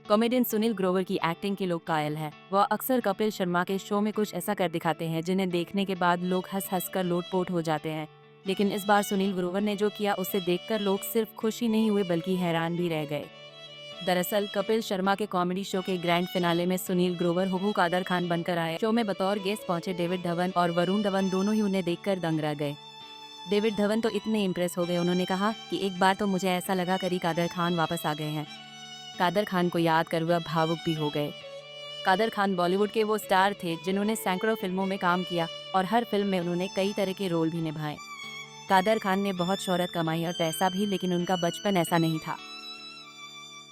Comedian Sunil Grover की acting के लोग कायल है। वह अक्सर कपिल शर्मा के शो में कुछ ऐसा कर दिखाते हैं जिन्हें देखने के बाद लोग हंस हंस कर लोटपोट हो जाते हैं। लेकिन इस बार सुनील ग्रोवर ने जो किया उसे देखकर लोग सिर्फ खुश ही नहीं हुए बल्कि हैरान भी रह गए। दरअसल कपिल शर्मा के कॉमेडी शो के ग्रैंड फिनाले में सुनील ग्रोवर हुबहू कादर खान बनकर आए। शो में बतौर गेस्ट पहुंचे डेविड धवन और वरुण धवन दोनों ही उन्हें देखकर दंग रह गए। डेविड धवन तो इतने इम्प्रेस हो गए, उन्होंने कहा कि एक बार तो मुझे ऐसा लगा करी कादर खान वापस आ गए हैं। कादर खान को याद कर वह भावुक भी हो गए। कादर खान बॉलीवुड के वो स्टार थे जिन्होंने सैकड़ों फिल्मों में काम किया और हर फिल्म में उन्होंने कई तरह के रोल भी निभाए। कादर खान ने बहुत शोहरत कमाई और पैसा भी, लेकिन उनका बचपन ऐसा नहीं था।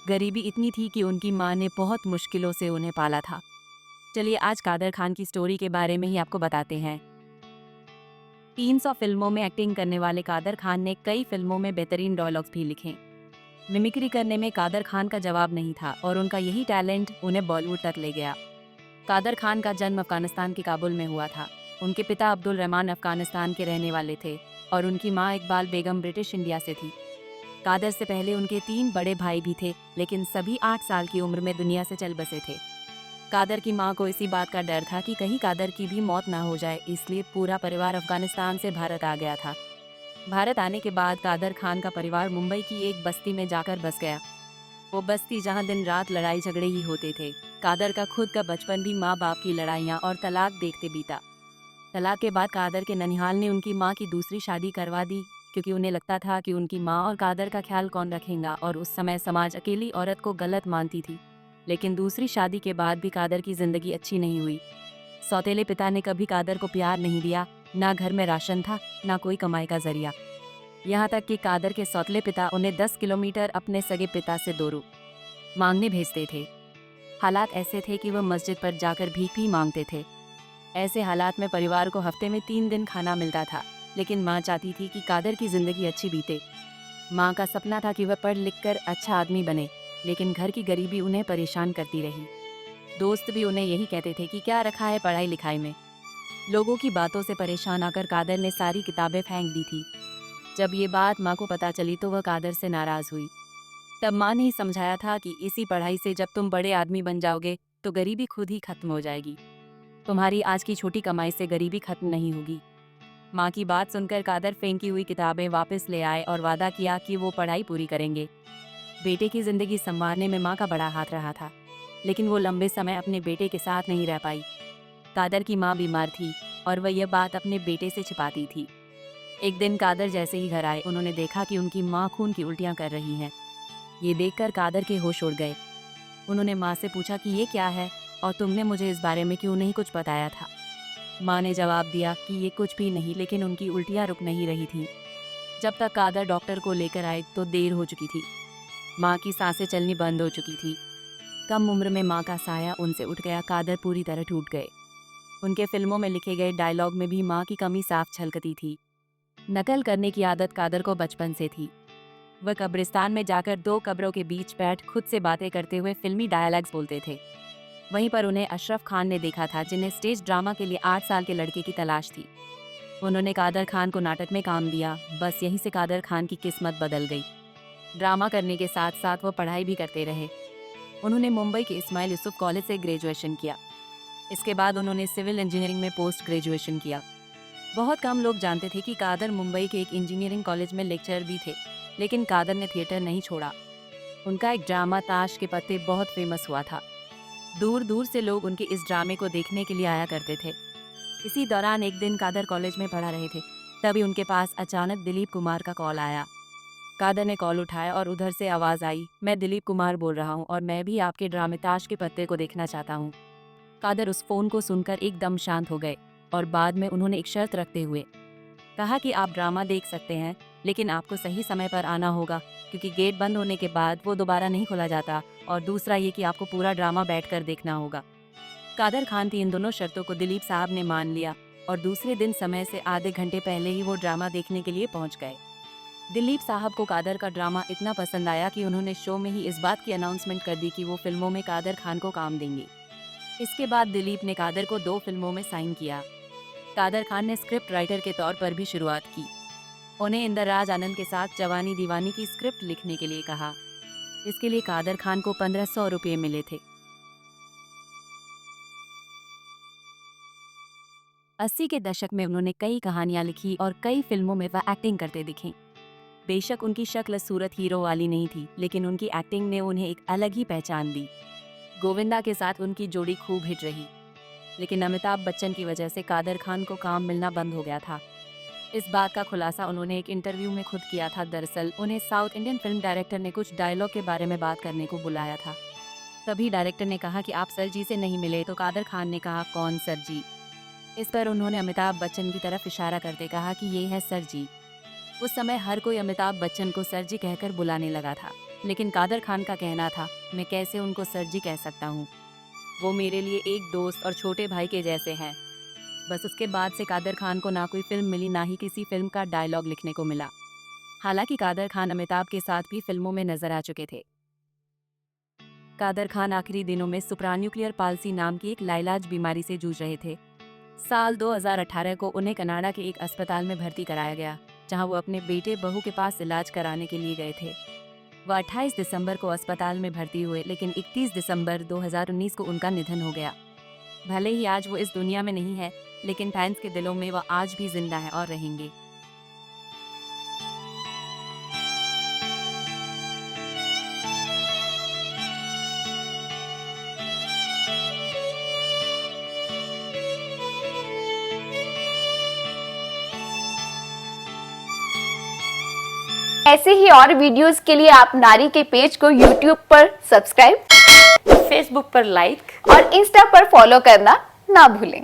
गरीबी इतनी थी कि उनकी माँ ने बहुत मुश्किलों से उन्हें पाला था। चलिए आज कादर खान की स्टोरी के बारे में ही आपको बताते हैं। 300 फिल्मों में एक्टिंग करने वाले कादर खान ने कई फिल्मों में बेहतरीन डायलॉग्स भी लिखे। मिमिक्री करने में कादर खान का जवाब नहीं था और उनका यही टैलेंट उन्हें बॉलीवुड तक ले गया। कादर खान का जन्म अफगानिस्तान के काबुल में हुआ था। उनके पिता अब्दुल रहमान अफगानिस्तान के रहने वाले थे और उनकी मां इकबाल बेगम ब्रिटिश इंडिया से थी। कादर से पहले उनके 3 बड़े भाई भी थे, लेकिन सभी 8 साल की उम्र में दुनिया से चल बसे थे। कादर की मां को इसी बात का डर था कि कहीं कादर की भी मौत ना हो जाए, इसलिए पूरा परिवार अफगानिस्तान से भारत आ गया था। भारत आने के बाद कादर खान का परिवार मुंबई की एक बस्ती में जाकर बस गया। वो बस्ती जहां दिन रात लड़ाई झगड़े ही होते थे। कादर का खुद का बचपन भी माँ बाप की लड़ाइयाँ और तलाक देखते बीता। तलाक के बाद कादर के ननिहाल ने उनकी माँ की दूसरी शादी करवा दी, क्योंकि उन्हें लगता था कि उनकी माँ और कादर का ख्याल कौन रखेगा, और उस समय समाज अकेली औरत को गलत मानती थी। लेकिन दूसरी शादी के बाद भी कादर की जिंदगी अच्छी नहीं हुई। सौतेले पिता ने कभी कादर को प्यार नहीं दिया, ना घर में राशन था, ना कोई कमाई का जरिया। यहाँ तक कि कादर के सौतेले पिता उन्हें 10 किलोमीटर अपने सगे पिता से दो रुपये मांगने भेजते थे। हालात ऐसे थे कि वह मस्जिद पर जाकर भीख भी मांगते थे। ऐसे हालात में परिवार को हफ्ते में 3 दिन खाना मिलता था, लेकिन माँ चाहती थी कि कादर की जिंदगी अच्छी बीते। माँ का सपना था कि वह पढ़ लिख कर अच्छा आदमी बने, लेकिन घर की गरीबी उन्हें परेशान करती रही। दोस्त भी उन्हें यही कहते थे कि क्या रखा है पढ़ाई लिखाई में। लोगों की बातों से परेशान आकर कादर ने सारी किताबें फेंक दी थी। जब ये बात माँ को पता चली तो वह कादर से नाराज हुई। तब माँ ने ही समझाया था कि इसी पढ़ाई से जब तुम बड़े आदमी बन जाओगे तो गरीबी खुद ही खत्म हो जाएगी। तुम्हारी आज की छोटी कमाई से गरीबी खत्म नहीं होगी। माँ की बात सुनकर कादर फेंकी हुई किताबें वापस ले आए और वादा किया कि वो पढ़ाई पूरी करेंगे। बेटे की जिंदगी संवारने में माँ का बड़ा हाथ रहा था, लेकिन वो लंबे समय अपने बेटे के साथ नहीं रह पाई। कादर की माँ बीमार थी और वह यह बात अपने बेटे से छिपाती थी। एक दिन कादर जैसे ही घर आए, उन्होंने देखा कि उनकी माँ खून की उल्टियाँ कर रही हैं। ये देखकर कादर के होश उड़ गए। उन्होंने माँ से पूछा कि ये क्या है और तुमने मुझे इस बारे में क्यों नहीं कुछ बताया था। माँ ने जवाब दिया कि ये कुछ भी नहीं, लेकिन उनकी उल्टियाँ रुक नहीं रही थीं। जब तक कादर डॉक्टर को लेकर आए तो देर हो चुकी थी। माँ की सांसें चलनी बंद हो चुकी थी। कम उम्र में माँ का साया उनसे उठ गया। कादर पूरी तरह टूट गए। उनके फिल्मों में लिखे गए डायलॉग में भी माँ की कमी साफ झलकती थी। नकल करने की आदत कादर को बचपन से थी। वह कब्रिस्तान में जाकर 2 कब्रों के बीच बैठ खुद से बातें करते हुए फिल्मी डायलॉग्स बोलते थे। वहीं पर उन्हें अशरफ खान ने देखा था, जिन्हें स्टेज ड्रामा के लिए 8 साल के लड़के की तलाश थी। उन्होंने कादर खान को नाटक में काम दिया। बस यहीं से कादर खान की किस्मत बदल गई। ड्रामा करने के साथ साथ वो पढ़ाई भी करते रहे। उन्होंने मुंबई के इस्माइल यूसुफ कॉलेज से ग्रेजुएशन किया। इसके बाद उन्होंने सिविल इंजीनियरिंग में पोस्ट ग्रेजुएशन किया। बहुत कम लोग जानते थे कि कादर मुंबई के एक इंजीनियरिंग कॉलेज में लेक्चरर भी थे, लेकिन कादर ने थिएटर नहीं छोड़ा। उनका एक ड्रामा ताश के पत्ते बहुत फेमस हुआ था। दूर दूर से लोग उनके इस ड्रामे को देखने के लिए आया करते थे। इसी दौरान एक दिन कादर कॉलेज में पढ़ा रहे थे, तभी उनके पास अचानक दिलीप कुमार का कॉल आया। कादर ने कॉल उठाया और उधर से आवाज़ आई, मैं दिलीप कुमार बोल रहा हूँ और मैं भी आपके ड्रामे ताश के पत्ते को देखना चाहता हूँ। कादर उस फोन को सुनकर एकदम शांत हो गए और बाद में उन्होंने एक शर्त रखते हुए कहा कि आप ड्रामा देख सकते हैं, लेकिन आपको सही समय पर आना होगा, क्योंकि गेट बंद होने के बाद वो दोबारा नहीं खोला जाता, और दूसरा ये कि आपको पूरा ड्रामा बैठकर देखना होगा। कादर खान की इन दोनों शर्तों को दिलीप साहब ने मान लिया और दूसरे दिन समय से आधे घंटे पहले ही वो ड्रामा देखने के लिए पहुंच गए। दिलीप साहब को कादर का ड्रामा इतना पसंद आया कि उन्होंने शो में ही इस बात की अनाउंसमेंट कर दी कि वो फिल्मों में कादर खान को काम देंगे। इसके बाद दिलीप ने कादर को 2 फिल्मों में साइन किया। कादर खान ने स्क्रिप्ट राइटर के तौर पर भी शुरुआत की। उन्हें इंदर राज आनंद के साथ जवानी दीवानी की स्क्रिप्ट लिखने के लिए कहा। इसके लिए कादर खान को 1500 रुपये मिले थे। 80 के दशक में उन्होंने कई कहानियां लिखी और कई फिल्मों में वह एक्टिंग करते दिखे। बेशक उनकी शक्ल सूरत हीरो वाली नहीं थी, लेकिन उनकी एक्टिंग ने उन्हें एक अलग ही पहचान दी। गोविंदा के साथ उनकी जोड़ी खूब हिट रही, लेकिन अमिताभ बच्चन की वजह से कादर खान को काम मिलना बंद हो गया था। इस बात का खुलासा उन्होंने एक इंटरव्यू में खुद किया था। दरअसल उन्हें साउथ इंडियन फिल्म डायरेक्टर ने कुछ डायलॉग के बारे में बात करने को बुलाया था। तभी डायरेक्टर ने कहा कि आप सर जी से नहीं मिले, तो कादर खान ने कहा कौन सर जी। इस पर उन्होंने अमिताभ बच्चन की तरफ इशारा करते कहा कि ये है सर जी। उस समय हर कोई अमिताभ बच्चन को सर जी कहकर बुलाने लगा था, लेकिन कादर खान का कहना था, मैं कैसे उनको सर जी कह सकता हूँ, वो मेरे लिए एक दोस्त और छोटे भाई के जैसे हैं। बस उसके बाद से कादर खान को ना कोई फिल्म मिली, ना ही किसी फिल्म का डायलॉग लिखने को मिला। हालांकि कादर खान अमिताभ के साथ भी फिल्मों में नजर आ चुके थे। कादर खान आखिरी दिनों में सुप्रान्यूक्लियर पाल्सी नाम की एक लाइलाज बीमारी से जूझ रहे थे। साल 2018 को उन्हें कनाडा के एक अस्पताल में भर्ती कराया गया, जहां वो अपने बेटे बहू के पास इलाज कराने के लिए गए थे। वह 28 दिसंबर को अस्पताल में भर्ती हुए, लेकिन 31 दिसंबर 2019 को उनका निधन हो गया। भले ही आज वो इस दुनिया में नहीं है, लेकिन फैंस के दिलों में वह आज भी जिंदा है और रहेंगे। ऐसे ही और वीडियोस के लिए आप नारी के पेज को YouTube पर सब्सक्राइब, फेसबुक पर लाइक और इंस्टा पर फॉलो करना ना भूलें।